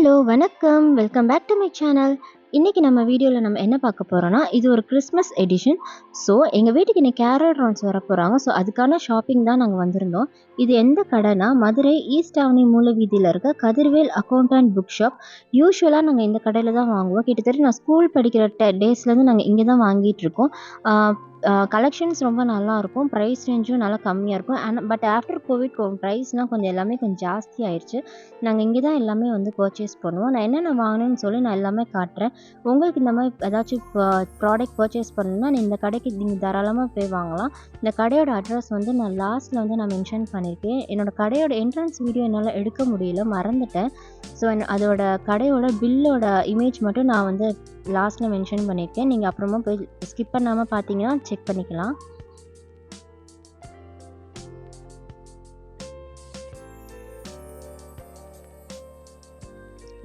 Hello வணக்கம். Welcome back to my channel. இன்னைக்கு நம்ம வீடியோல நம்ம என்ன பார்க்க போறோம்னா, இது ஒரு கிறிஸ்மஸ் எடிஷன். ஸோ எங்க வீட்டுக்கு இன்னைக்கு கேரல் ரவுண்ட்ஸ் வரப்போறாங்க. ஸோ அதுக்கான ஷாப்பிங் தான் நாங்க வந்திருந்தோம். இது எந்த கடைனா, மதுரை ஈஸ்ட் அவென்யூ மூல வீதியில இருக்க கதிர்வேல் அக்கவுண்டன்ட் புக் ஷாப். யூசுவலா நாங்க இந்த கடையில தான் வாங்குவோம். கிட்டத்தட்ட நான் ஸ்கூல் படிக்கிற டேஸ்லேருந்து நாங்க இங்க தான் வாங்கிட்டுருக்கோம். ஆ கலெக்ஷன்ஸ் ரொம்ப நல்லாயிருக்கும். ப்ரைஸ் ரேஞ்சும் நல்லா கம்மியா இருக்கும். பட் ஆஃப்டர் கோவிட் ப்ரைஸ்லாம் கொஞ்சம் எல்லாமே கொஞ்சம் ஜாஸ்தி ஆயிருச்சு. நாங்க இங்க தான் எல்லாமே வந்து பர்ச்சேஸ் பண்ணுவோம். நான் என்னென்ன வாங்கினேன்னு சொல்லி நான் எல்லாமே காட்டுறேன். உங்களுக்கு இந்த மாதிரி ஏதாச்சும் ப்ராடக்ட் பர்ச்சேஸ் பண்ணணும்னா இந்த கடைக்கு நீங்கள் தாராளமாக போய் வாங்கலாம். இந்த கடையோட அட்ரஸ் வந்து நான் லாஸ்ட்டில் வந்து நான் மென்ஷன் பண்ணியிருக்கேன். என்னோட கடையோட என்ட்ரன்ஸ் வீடியோ என்னால் எடுக்க முடியல, மறந்துட்டேன். ஸோ அதோட கடையோட பில்லோட இமேஜ் மட்டும் நான் வந்து லாஸ்ட்டில் மென்ஷன் பண்ணியிருக்கேன். நீங்கள் அப்புறமா போய் ஸ்கிப் பண்ணாமல் பார்த்தீங்கன்னா செக் பண்ணிக்கலாம்.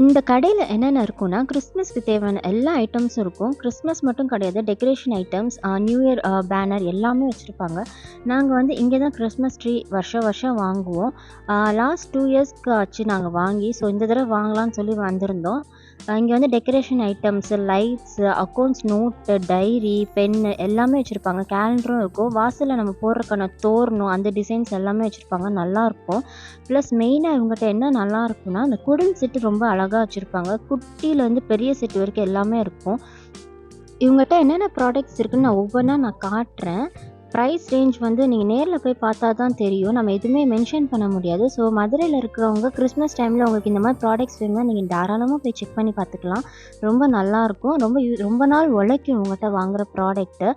இந்த கடையில் என்னென்ன இருக்குன்னா, கிறிஸ்மஸ்க்கு தேவையான எல்லா ஐட்டம்ஸும் இருக்கும். கிறிஸ்மஸ் மட்டும் கிடையாது, decoration items, new year banner எல்லாமே வச்சுருப்பாங்க. நாங்கள் வந்து இங்கே தான் கிறிஸ்மஸ் ட்ரீ வருஷம் வாங்குவோம். லாஸ்ட் 2 இயர்ஸ்க்கு ஆச்சு நாங்கள் வாங்கி. ஸோ இந்த தடவை வாங்கலாம்னு சொல்லி வந்திருந்தோம். இங்கே வந்து decoration items, lights, accounts note, diary, pen எல்லாமே வச்சுருப்பாங்க. கேலண்டரும் இருக்கும். வாசலில் நம்ம போடுறதுக்கான தோரணம் அந்த டிசைன்ஸ் எல்லாமே வச்சுருப்பாங்க. நல்லாயிருக்கும். ப்ளஸ் மெயினாக இவங்ககிட்ட என்ன நல்லா இருக்குன்னா, அந்த குடில் செட்டு ரொம்ப அழகாக வச்சுருப்பாங்க. குட்டியிலேருந்து பெரிய செட்டு வரைக்கும் எல்லாமே இருக்கும். இவங்ககிட்ட என்னென்ன ப்ராடக்ட்ஸ் இருக்குன்னு நான் ஒவ்வொன்றா காட்டுறேன். ப்ரைஸ் ரேஞ்ச் வந்து நீங்கள் நேரில் போய் பார்த்தா தான் தெரியும். நம்ம எதுவுமே மென்ஷன் பண்ண முடியாது. ஸோ மதுரையில் இருக்கிறவங்க கிறிஸ்மஸ் டைமில் உங்களுக்கு இந்த மாதிரி ப்ராடக்ட்ஸ் வேணும்னா நீங்கள் தாராளமாக போய் செக் பண்ணி பார்த்துக்கலாம். ரொம்ப நல்லாயிருக்கும். ரொம்ப நாள் உழைக்கும் இவங்ககிட்ட வாங்குகிற ப்ராடக்ட்டு.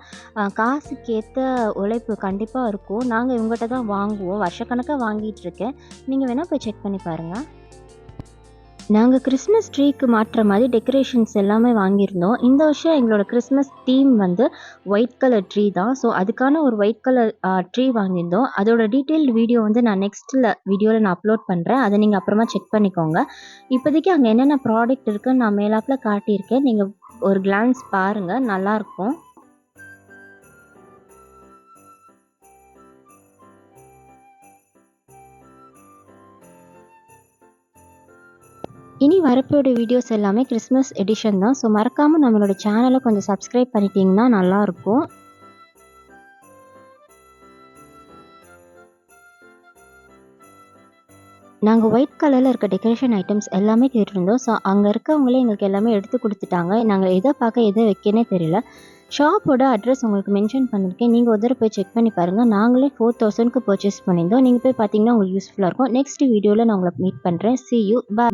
காசுக்கு ஏற்ற உழைப்பு கண்டிப்பாக இருக்கும். நாங்கள் இவங்ககிட்ட தான் வாங்குவோம். வருஷக்கணக்காக வாங்கிட்டுருக்கேன். நீங்கள் வேணால் போய் செக் பண்ணி பாருங்கள். நாங்கள் கிறிஸ்மஸ் ட்ரீக்கு மாட்டுற மாதிரி டெக்கரேஷன்ஸ் எல்லாமே வாங்கியிருந்தோம். இந்த வருஷம் எங்களோட கிறிஸ்மஸ் தீம் வந்து ஒயிட் கலர் ட்ரீ தான். ஸோ அதுக்கான ஒரு ஒயிட் கலர் ட்ரீ வாங்கியிருந்தோம். அதோட டீட்டெயில்டு வீடியோ வந்து நான் வீடியோவில் நான் அப்லோட் பண்ணுறேன். அதை நீங்கள் அப்புறமா செக் பண்ணிக்கோங்க. இப்போதைக்கு அங்கே என்னென்ன ப்ராடக்ட் இருக்குன்னு நான் மேலாப்பில் காட்டியிருக்கேன். நீங்கள் ஒரு கிளான்ஸ் பாருங்கள், நல்லாயிருக்கும். இனி வரப்போகிற வீடியோஸ் எல்லாமே கிறிஸ்மஸ் எடிஷன் தான். ஸோ மறக்காமல் நம்மளோட சேனலை கொஞ்சம் சப்ஸ்கிரைப் பண்ணிட்டீங்கன்னா நல்லாயிருக்கும். நாங்கள் ஒயிட் கலரில் இருக்க டெக்கரேஷன் ஐட்டம்ஸ் எல்லாமே கேட்டிருந்தோம். ஸோ அங்கே இருக்கவங்களே எங்களுக்கு எல்லாமே எடுத்து கொடுத்துட்டாங்க. நாங்கள் எதை பார்க்க எதை வைக்கனே தெரியல. ஷாப்போட அட்ரஸ் உங்களுக்கு மென்ஷன் பண்ணியிருக்கேன். நீங்கள் ஒரு தடவை போய் செக் பண்ணி பாருங்கள். நாங்களே 4000க்கு பர்ச்சேஸ் பண்ணியிருந்தோம். நீங்கள் போய் பார்த்தீங்கன்னா உங்களுக்கு யூஸ்ஃபுல்லாக இருக்கும். நெக்ஸ்ட் வீடியோவில் நான் உங்களை மீட் பண்ணுறேன். See you. Bye.